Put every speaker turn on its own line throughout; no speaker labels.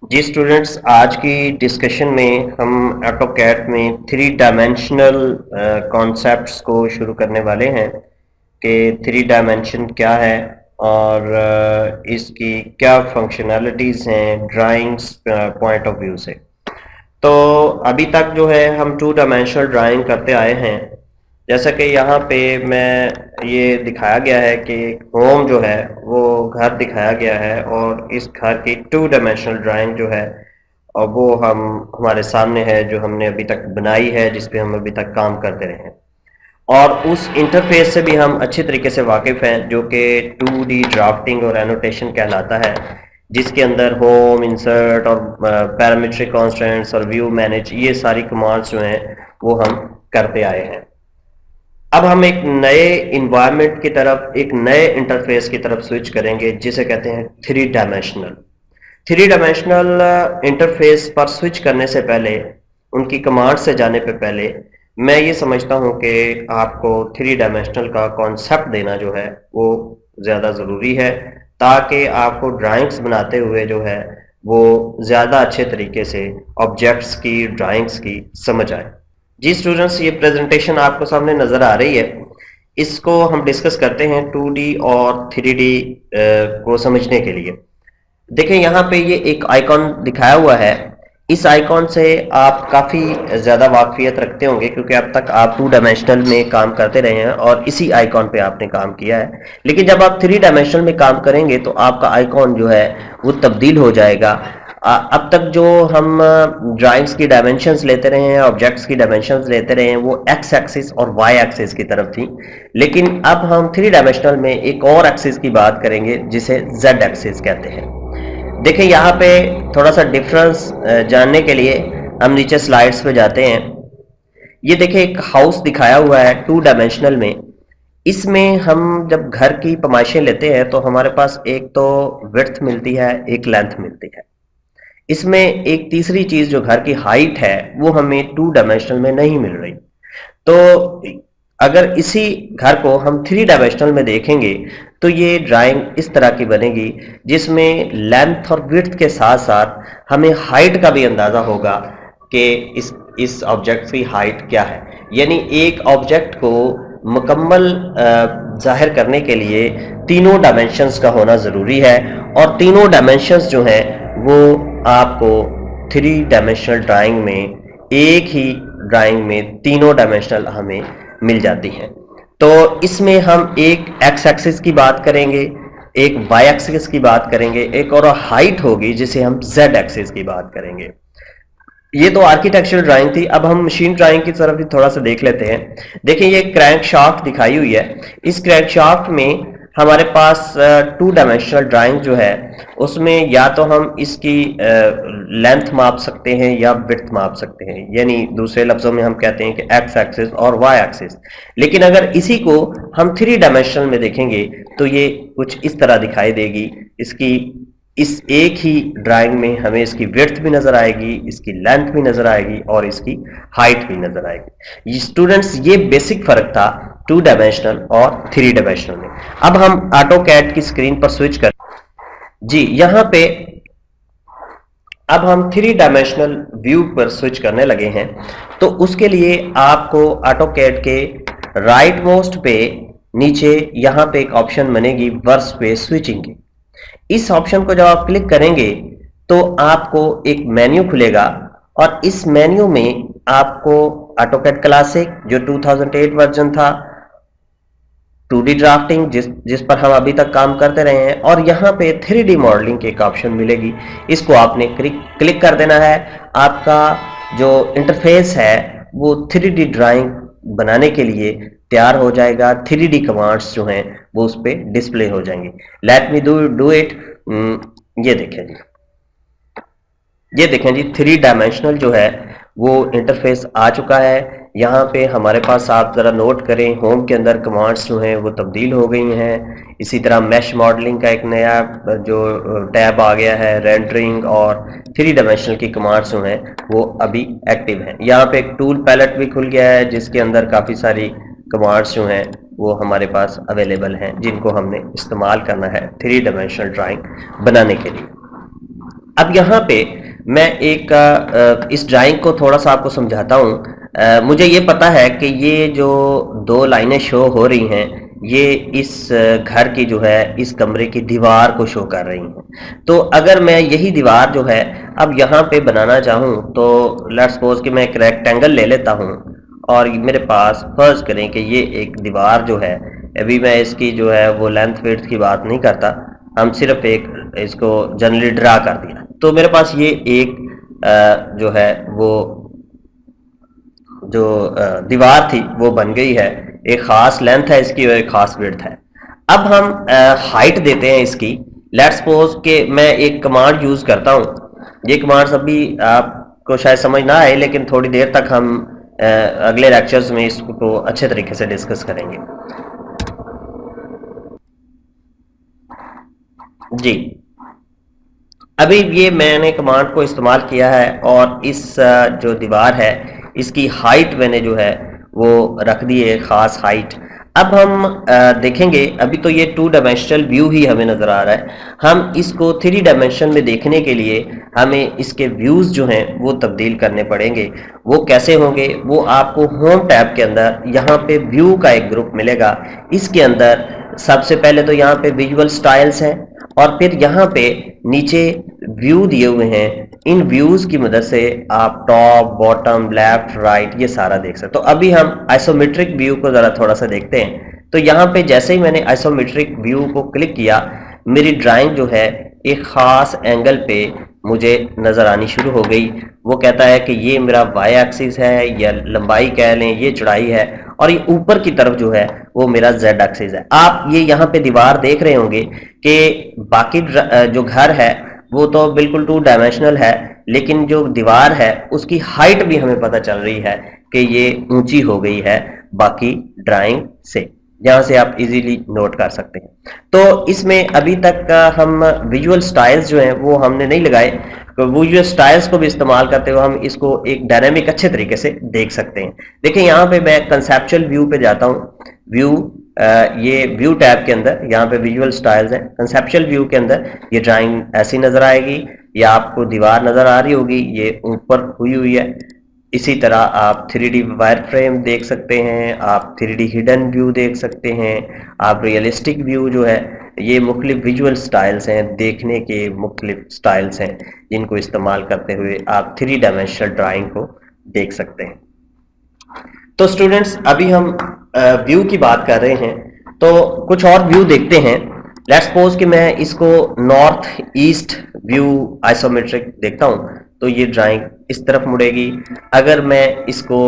जी students, आज की discussion में हम ऑटोकैड में थ्री डायमेंशनल कॉन्सेप्ट्स को शुरू करने वाले हैं कि थ्री डायमेंशन क्या है और इसकी क्या फंक्शनैलिटीज़ हैं ड्राइंग्स पॉइंट ऑफ व्यू से। तो अभी तक जो है हम टू डायमेंशनल ड्राइंग करते आए हैं। जैसा कि यहाँ पे मैं ये दिखाया गया है कि होम जो है वो घर दिखाया गया है और इस घर की टू डायमेंशनल ड्राइंग जो है और वो हम हमारे सामने है जो हमने अभी तक बनाई है, जिस पे हम अभी तक काम करते रहे हैं। और उस इंटरफेस से भी हम अच्छी तरीके से वाकिफ़ हैं जो कि 2D ड्राफ्टिंग और एनोटेशन कहलाता है, जिसके अंदर होम, इंसर्ट और पैरामीट्रिक कॉन्स्टेंट्स और व्यू मैनेज ये सारी कमांड्स जो हैं वो हम करते आए हैं। अब हम एक नए इन्वायरमेंट की तरफ, एक नए इंटरफेस की तरफ स्विच करेंगे जिसे कहते हैं three dimensional. Three dimensional interface पर स्विच करने से पहले, उनकी कमांड से जाने पे पहले मैं ये समझता हूँ कि आपको थ्री डायमेंशनल का कॉन्सेप्ट देना जो है वो ज़्यादा ज़रूरी है, ताकि आपको ड्राइंग्स बनाते हुए जो है वो ज़्यादा अच्छे तरीके से ऑब्जेक्ट्स की, ड्राइंग्स की समझ आए। जी स्टूडेंट्स, ये प्रेजेंटेशन आपको सामने नज़र आ रही है। इसको हम डिस्कस करते हैं 2D और 3D को समझने के लिए। देखिए यहाँ पे ये एक आइकॉन दिखाया हुआ है। इस आइकॉन से आप काफ़ी ज़्यादा वाकफियत रखते होंगे क्योंकि अब तक आप टू डायमेंशनल में काम करते रहे हैं और इसी आइकॉन पे आपने काम किया है। लेकिन जब आप थ्री डायमेंशनल में काम करेंगे तो आपका आइकॉन जो है वो तब्दील हो जाएगा। अब तक जो हम ड्राइंग्स की डायमेंशंस लेते रहे हैं, ऑब्जेक्ट्स की डायमेंशंस लेते रहे हैं, वो एक्स एक्सिस और वाई एक्सिस की तरफ थी। लेकिन अब हम थ्री डायमेंशनल में एक और एक्सिस की बात करेंगे जिसे जेड एक्सिस कहते हैं। देखिए यहाँ पे थोड़ा सा डिफरेंस जानने के लिए हम नीचे स्लाइड्स पे जाते हैं। ये देखिए एक हाउस दिखाया हुआ है टू डायमेंशनल में। इसमें हम जब घर की पैमाइशें लेते हैं तो हमारे पास एक तो विड्थ मिलती है, एक लेंथ मिलती है। इसमें एक तीसरी चीज जो घर की हाइट है वो हमें टू डायमेंशनल में नहीं मिल रही। तो अगर इसी घर को हम थ्री डायमेंशनल में देखेंगे तो ये ड्राइंग इस तरह की बनेगी जिसमें लेंथ और विड्थ के साथ साथ हमें हाइट का भी अंदाजा होगा कि इस ऑब्जेक्ट की हाइट क्या है। यानी एक ऑब्जेक्ट को मुकम्मल जाहिर करने के लिए तीनों डायमेंशंस का होना ज़रूरी है और तीनों डायमेंशंस जो हैं वो आपको थ्री डायमेंशनल ड्राइंग में, एक ही ड्राइंग में तीनों डायमेंशनल हमें मिल जाती हैं। तो इसमें हम एक एक्स एक्सिस की बात करेंगे, एक वाई एक्सिस की बात करेंगे, एक और हाइट होगी जिसे हम जेड एक्सिस की बात करेंगे। ये तो आर्किटेक्चरल ड्राइंग थी। अब हम मशीन ड्राइंग की तरफ भी थोड़ा सा देख लेते हैं। देखिए ये क्रैंक शाफ्ट दिखाई हुई है। इस क्रैंक शाफ्ट में हमारे पास टू डायमेंशनल ड्राइंग जो है उसमें या तो हम इसकी लेंथ माप सकते हैं या विड्थ माप सकते हैं, यानी दूसरे लफ्जों में हम कहते हैं कि एक्स एक्सिस और वाई एक्सिस। लेकिन अगर इसी को हम थ्री डायमेंशनल में देखेंगे तो ये कुछ इस तरह दिखाई देगी। इसकी इस एक ही ड्राइंग में हमें इसकी विड्थ भी नजर आएगी, इसकी लेंथ भी नजर आएगी और इसकी हाइट भी नजर आएगी। स्टूडेंट्स, ये बेसिक फर्क था टू डायमेंशनल और थ्री डायमेंशनल में। अब हम ऑटोकैड की स्क्रीन पर स्विच कर जी यहाँ पे अब हम थ्री डायमेंशनल व्यू पर स्विच करने लगे हैं। तो उसके लिए आपको ऑटोकैड के राइट मोस्ट पे नीचे यहाँ पे एक ऑप्शन बनेगी वर्स पे स्विचिंग की। इस ऑप्शन को जब आप क्लिक करेंगे तो आपको एक मेन्यू खुलेगा और इस मेन्यू में आपको ऑटोकैड क्लासिक जो 2008 वर्जन था, 2D ड्राफ्टिंग जिस पर हम अभी तक काम करते रहे हैं, और यहाँ पे 3D मॉडलिंग की एक ऑप्शन मिलेगी। इसको आपने क्लिक कर देना है। आपका जो इंटरफेस है वो 3D ड्राइंग बनाने के लिए तैयार हो जाएगा। 3D कमांड्स जो हैं वो उस पर डिस्प्ले हो जाएंगी। Let me do it. ये देखें जी, ये देखें जी, थ्री डायमेंशनल जो है वो इंटरफेस आ चुका है। यहाँ पे हमारे पास आप ज़रा नोट करें, होम के अंदर कमांड्स जो हैं वो तब्दील हो गई हैं। इसी तरह मैश मॉडलिंग का एक नया जो टैब आ गया है, रेंडरिंग और थ्री डायमेंशनल की कमांड्स जो हैं वो अभी एक्टिव हैं। यहाँ पे एक टूल पैलेट भी खुल गया है जिसके अंदर काफ़ी सारी कमांड्स जो हैं वो हमारे पास अवेलेबल हैं, जिनको हमने इस्तेमाल करना है थ्री डायमेंशनल ड्राइंग बनाने के लिए। अब यहाँ पे मैं एक इस ड्राइंग को थोड़ा सा आपको समझाता हूँ। मुझे ये पता है कि ये जो दो लाइनें शो हो रही हैं ये इस घर की जो है इस कमरे की दीवार को शो कर रही हैं। तो अगर मैं यही दीवार जो है अब यहाँ पे बनाना चाहूँ तो लेट्स सपोज कि मैं एक रेक्टेंगल ले लेता हूँ और मेरे पास फर्ज करें कि ये एक दीवार जो है, अभी मैं इसकी जो है वो लेंथ विड्थ की बात नहीं करता, हम सिर्फ एक इसको जनरली ड्रा कर दिया तो मेरे पास ये एक जो है वो जो दीवार थी वो बन गई है। एक खास लेंथ है इसकी और एक खास विड्थ है। अब हम हाइट देते हैं इसकी। लेट्स सपोज कि मैं एक कमांड यूज करता हूँ। ये कमांड्स अभी आपको शायद समझ ना आए लेकिन थोड़ी देर तक हम अगले लेक्चर्स में इसको अच्छे तरीके से डिस्कस करेंगे। जी, अभी ये मैंने कमांड को इस्तेमाल किया है और इस जो दीवार है इसकी हाइट मैंने जो है वो रख दी है खास हाइट। अब हम देखेंगे, अभी तो ये 2 डायमेंशनल व्यू ही हमें नजर आ रहा है। हम इसको 3 डायमेंशन में देखने के लिए हमें इसके व्यूज जो हैं वो तब्दील करने पड़ेंगे। वो कैसे होंगे, वो आपको होम टैब के अंदर यहाँ पे व्यू का एक ग्रुप मिलेगा। इसके अंदर सबसे पहले तो यहाँ पे विजुअल स्टाइल्स हैं और फिर यहाँ पे नीचे व्यू दिए हुए हैं। इन व्यूज की मदद से आप टॉप, बॉटम, लेफ्ट, राइट ये सारा देख सकते हो। तो अभी हम आइसोमेट्रिक व्यू को जरा थोड़ा सा देखते हैं। तो यहाँ पे जैसे ही मैंने आइसोमेट्रिक व्यू को क्लिक किया मेरी ड्राइंग जो है एक खास एंगल पे मुझे नजर आनी शुरू हो गई। वो कहता है कि ये मेरा वाई एक्सिस है या लंबाई कह लें, ये चौड़ाई है और ये ऊपर की तरफ जो है वो मेरा जेड एक्सिस है। आप ये यहाँ पे दीवार देख रहे होंगे कि बाकी जो घर है वो तो बिल्कुल 2 डायमेंशनल है लेकिन जो दीवार है उसकी हाइट भी हमें पता चल रही है कि ये ऊंची हो गई है बाकी ड्राइंग से। यहां से आप इजीली नोट कर सकते हैं। तो इसमें अभी तक हम विजुअल स्टाइल्स जो हैं वो हमने नहीं लगाए। तो विजुअल स्टाइल्स को भी इस्तेमाल करते हुए हम इसको एक डायनेमिक अच्छे तरीके से देख सकते हैं। देखिए यहाँ पे मैं कंसेप्चुअल व्यू पे जाता हूँ। व्यू ये व्यू टैब के अंदर यहाँ पे विजुअल स्टाइल्स हैं। कंसेप्चुअल व्यू के अंदर ये ड्राइंग ऐसी नजर आएगी, या आपको दीवार नजर आ रही होगी ये ऊपर हुई हुई है। इसी तरह आप 3D वायर फ्रेम देख सकते हैं, आप 3D हिडन व्यू देख सकते हैं, आप रियलिस्टिक व्यू जो है ये मुख्तलिफ विजुअल स्टाइल्स हैं, देखने के मुख्तलिफ स्टाइल्स हैं जिनको इस्तेमाल करते हुए आप 3 डायमेंशनल ड्राइंग को देख सकते हैं। तो स्टूडेंट्स अभी हम व्यू की बात कर रहे हैं तो कुछ और व्यू देखते हैं। लेट्स सपोज कि मैं इसको नॉर्थ ईस्ट व्यू आइसोमेट्रिक देखता हूं तो ये ड्राइंग इस तरफ मुड़ेगी। अगर मैं इसको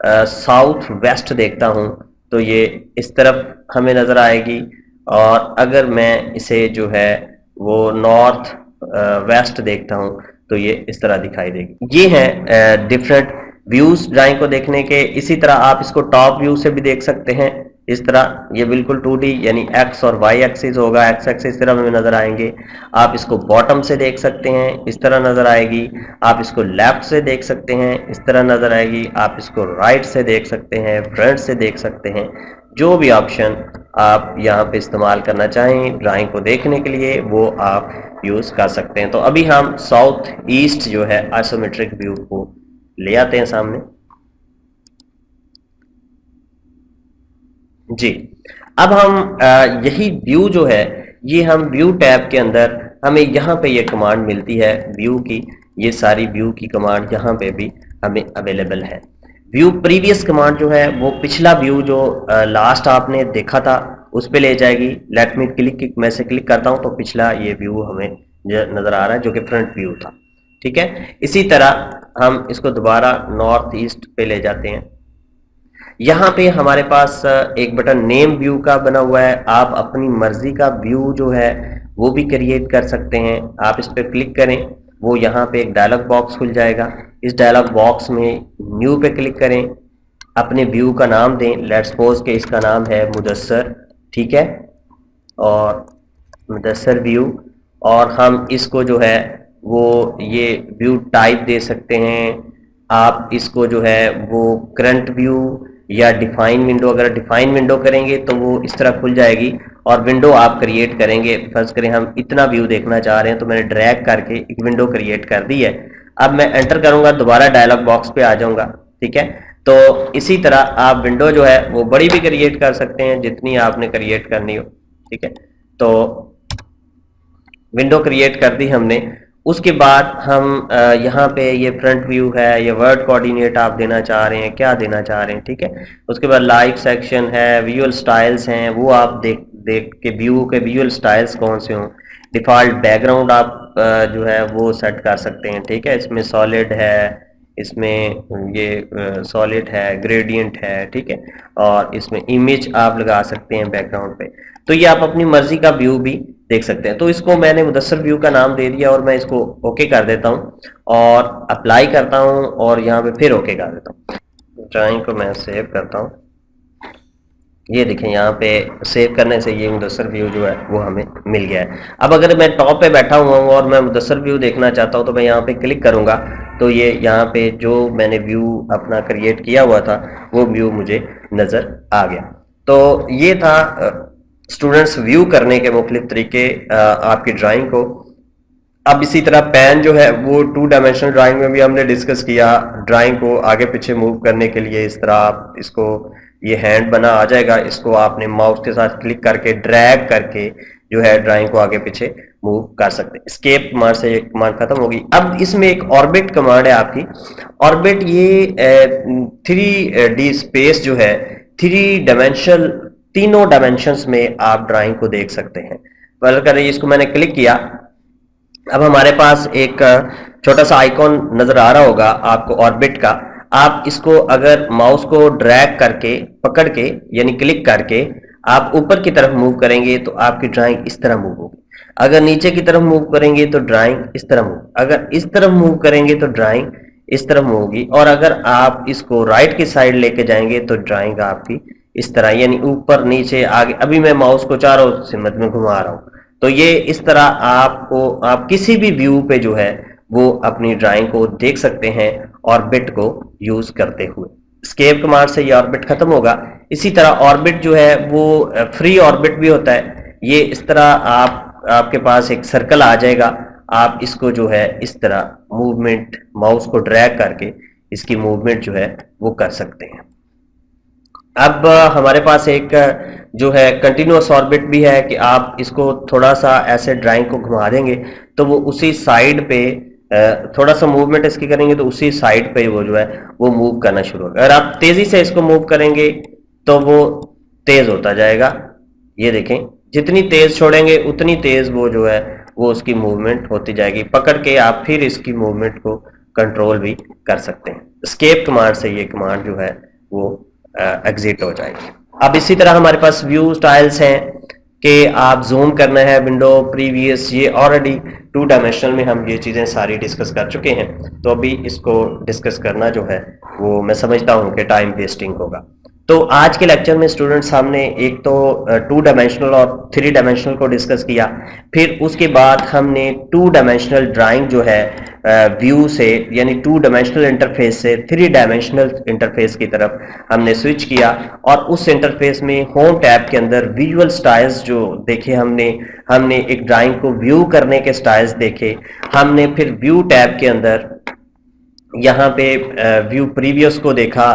साउथ वेस्ट देखता हूं तो ये इस तरफ हमें नजर आएगी और अगर मैं इसे जो है वो नॉर्थ वेस्ट देखता हूं तो ये इस तरह दिखाई देगी। ये हैं डिफरेंट व्यूज ड्राइंग को देखने के। इसी तरह आप इसको टॉप व्यू से भी देख सकते हैं। इस तरह ये बिल्कुल 2D यानी एक्स और वाई एक्सिस होगा, एक्स एक्सिस इस तरह में नजर आएंगे। आप इसको बॉटम से देख सकते हैं, इस तरह नजर आएगी। आप इसको लेफ्ट से देख सकते हैं, इस तरह नजर आएगी। आप इसको राइट से देख सकते हैं, फ्रंट से देख सकते हैं। जो भी ऑप्शन आप यहाँ पे इस्तेमाल करना चाहें ड्राइंग को देखने के लिए वो आप यूज कर सकते हैं। तो अभी हम साउथ ईस्ट जो है आइसोमेट्रिक व्यू को ले आते हैं सामने। जी, अब हम यही व्यू जो है ये हम व्यू टैब के अंदर हमें यहाँ पे ये कमांड मिलती है व्यू की। ये सारी व्यू की कमांड यहाँ पे भी हमें अवेलेबल है। व्यू प्रीवियस कमांड जो है वो पिछला व्यू जो लास्ट आपने देखा था उस पे ले जाएगी। लेट मी क्लिक, मैं से क्लिक करता हूँ तो पिछला ये व्यू हमें नजर आ रहा है जो कि फ्रंट व्यू था। ठीक है, इसी तरह हम इसको दोबारा नॉर्थ ईस्ट पे ले जाते हैं। यहाँ पे हमारे पास एक बटन नेम व्यू का बना हुआ है। आप अपनी मर्जी का व्यू जो है वो भी क्रिएट कर सकते हैं। आप इस पर क्लिक करें, वो यहाँ पे एक डायलॉग बॉक्स खुल जाएगा। इस डायलॉग बॉक्स में न्यू पे क्लिक करें, अपने व्यू का नाम दें। लेट्स सपोज के इसका नाम है मुदस्सर, ठीक है, और मुदस्सर व्यू। और हम इसको जो है वो ये व्यू टाइप दे सकते हैं। आप इसको जो है वो करंट व्यू या डिफाइन विंडो, अगर डिफाइन विंडो करेंगे तो वो इस तरह खुल जाएगी और विंडो आप क्रिएट करेंगे। फर्ज करें हम इतना व्यू देखना चाह रहे हैं तो मैंने ड्रैग करके एक विंडो क्रिएट कर दी है। अब मैं एंटर करूंगा, दोबारा डायलॉग बॉक्स पे आ जाऊंगा, ठीक है। तो इसी तरह आप विंडो जो है वो बड़ी भी क्रिएट कर सकते हैं जितनी आपने क्रिएट करनी हो, ठीक है। तो विंडो क्रिएट कर दी हमने। उसके बाद हम यहाँ पे ये फ्रंट व्यू है, ये वर्ड कोऑर्डिनेट आप देना चाह रहे हैं, क्या देना चाह रहे हैं, ठीक है। उसके बाद लाइक सेक्शन है, विजुअल स्टाइल्स हैं, वो आप देख के व्यू के विजुअल स्टाइल्स कौन से हों। डिफ़ॉल्ट बैकग्राउंड आप जो है वो सेट कर सकते हैं, ठीक है। इसमें सॉलिड है, इसमें ये सॉलिड है, ग्रेडियंट है, ठीक है। और इसमें इमेज आप लगा सकते हैं बैकग्राउंड पे। तो ये आप अपनी मर्जी का व्यू भी देख सकते हैं। तो इसको मैंने मुदस्सर व्यू का नाम दे दिया और मैं इसको ओके कर देता हूं और अप्लाई करता हूं और यहाँ पे फिर ओके कर देता हूं। ड्राइंग को मैं सेव करता हूं। ये देखें यहाँ पे सेव करने से ये मुदस्सर व्यू जो है वो हमें मिल गया है। अब अगर मैं टॉप पे बैठा हुआ हूँ और मैं मुदस्सर व्यू देखना चाहता हूँ तो मैं यहाँ पे क्लिक करूंगा तो ये यहाँ पे जो मैंने व्यू अपना क्रिएट किया हुआ था वो व्यू मुझे नजर आ गया। तो ये था स्टूडेंट्स व्यू करने के मुख्तलिफ तरीके आपकी ड्राइंग को। अब इसी तरह पेन जो है वो 2 डायमेंशनल ड्राइंग में भी हमने डिस्कस किया। ड्राइंग को आगे पीछे मूव करने के लिए इस तरह आप इसको, ये हैंड बना आ जाएगा, इसको आपने माउस के साथ क्लिक करके ड्रैग करके जो है ड्राइंग को आगे पीछे मूव कर सकते हैं। एस्केप कमांड से ये कमांड खत्म होगी। अब इसमें एक ऑर्बिट कमांड है आपकी। ऑर्बिट ये 3D स्पेस जो है 3 डायमेंशनल, तीनों डायमेंशंस में आप ड्राइंग को देख सकते हैं। पहले करें, इसको मैंने क्लिक किया, अब हमारे पास एक छोटा सा आइकॉन नजर आ रहा होगा आपको ऑर्बिट का। आप इसको अगर माउस को ड्रैग करके पकड़ के यानी क्लिक करके आप ऊपर की तरफ मूव करेंगे तो आपकी ड्राइंग इस तरह मूव होगी। अगर नीचे की तरफ मूव करेंगे तो ड्राइंग इस तरह मूव, अगर इस तरफ मूव करेंगे तो ड्राइंग इस तरफ मूव होगी, और अगर आप इसको राइट की साइड लेके जाएंगे तो ड्राइंग आपकी इस तरह, यानी ऊपर नीचे आगे। अभी मैं माउस को चारों सिमत में घुमा रहा हूं तो ये इस तरह आपको, आप किसी भी व्यू पे जो है वो अपनी ड्राइंग को देख सकते हैं ऑर्बिट को यूज करते हुए। एस्केप कमांड से ये ऑर्बिट खत्म होगा। इसी तरह ऑर्बिट जो है वो फ्री ऑर्बिट भी होता है। ये इस तरह आपके पास एक सर्कल आ जाएगा, आप इसको जो है इस तरह मूवमेंट माउस को ड्रैग करके इसकी मूवमेंट जो है वो कर सकते हैं। अब हमारे पास एक जो है कंटिन्यूअस ऑर्बिट भी है कि आप इसको थोड़ा सा ऐसे ड्राइंग को घुमा देंगे तो वो उसी साइड पे थोड़ा सा मूवमेंट इसकी करेंगे तो उसी साइड पे वो जो है वो मूव करना शुरू होगा। अगर आप तेजी से इसको मूव करेंगे तो वो तेज होता जाएगा। ये देखें, जितनी तेज छोड़ेंगे उतनी तेज वो जो है वो उसकी मूवमेंट होती जाएगी। पकड़ के आप फिर इसकी मूवमेंट को कंट्रोल भी कर सकते हैं। एस्केप कमांड से ये कमांड जो है वो एग्जिट हो जाएगी। अब इसी तरह हमारे पास व्यू स्टाइल्स हैं कि आप जूम करना है विंडो प्रीवियस, ये ऑलरेडी 2 डायमेंशनल में हम ये चीज़ें सारी डिस्कस कर चुके हैं। तो अभी इसको डिस्कस करना जो है वो मैं समझता हूँ कि टाइम वेस्टिंग होगा। तो आज के लेक्चर में स्टूडेंट्स हमने एक तो 2 डायमेंशनल और 3 डायमेंशनल को डिस्कस किया, फिर उसके बाद हमने 2 डायमेंशनल ड्राइंग जो है व्यू से यानी 2 डायमेंशनल इंटरफेस से 3 डायमेंशनल इंटरफेस की तरफ हमने स्विच किया, और उस इंटरफेस में होम टैब के अंदर विजुअल स्टाइल्स जो देखे हमने एक ड्राइंग को व्यू करने के स्टाइल्स देखे। हमने फिर व्यू टैब के अंदर यहाँ पे व्यू प्रीवियस को देखा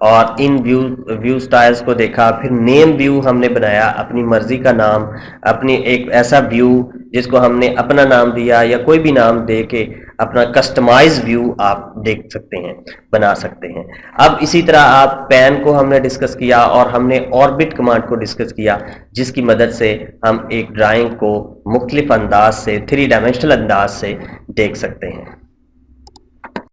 और इन व्यू स्टाइल्स को देखा। फिर नेम व्यू हमने बनाया, अपनी मर्जी का नाम, अपनी एक ऐसा व्यू जिसको हमने अपना नाम दिया या कोई भी नाम दे के अपना कस्टमाइज व्यू आप देख सकते हैं, बना सकते हैं। अब इसी तरह आप पेन को हमने डिस्कस किया और हमने ऑर्बिट कमांड को डिस्कस किया, जिसकी मदद से हम एक ड्राइंग को मुख्तलिफ अंदाज से 3 डायमेंशनल अंदाज से देख सकते हैं।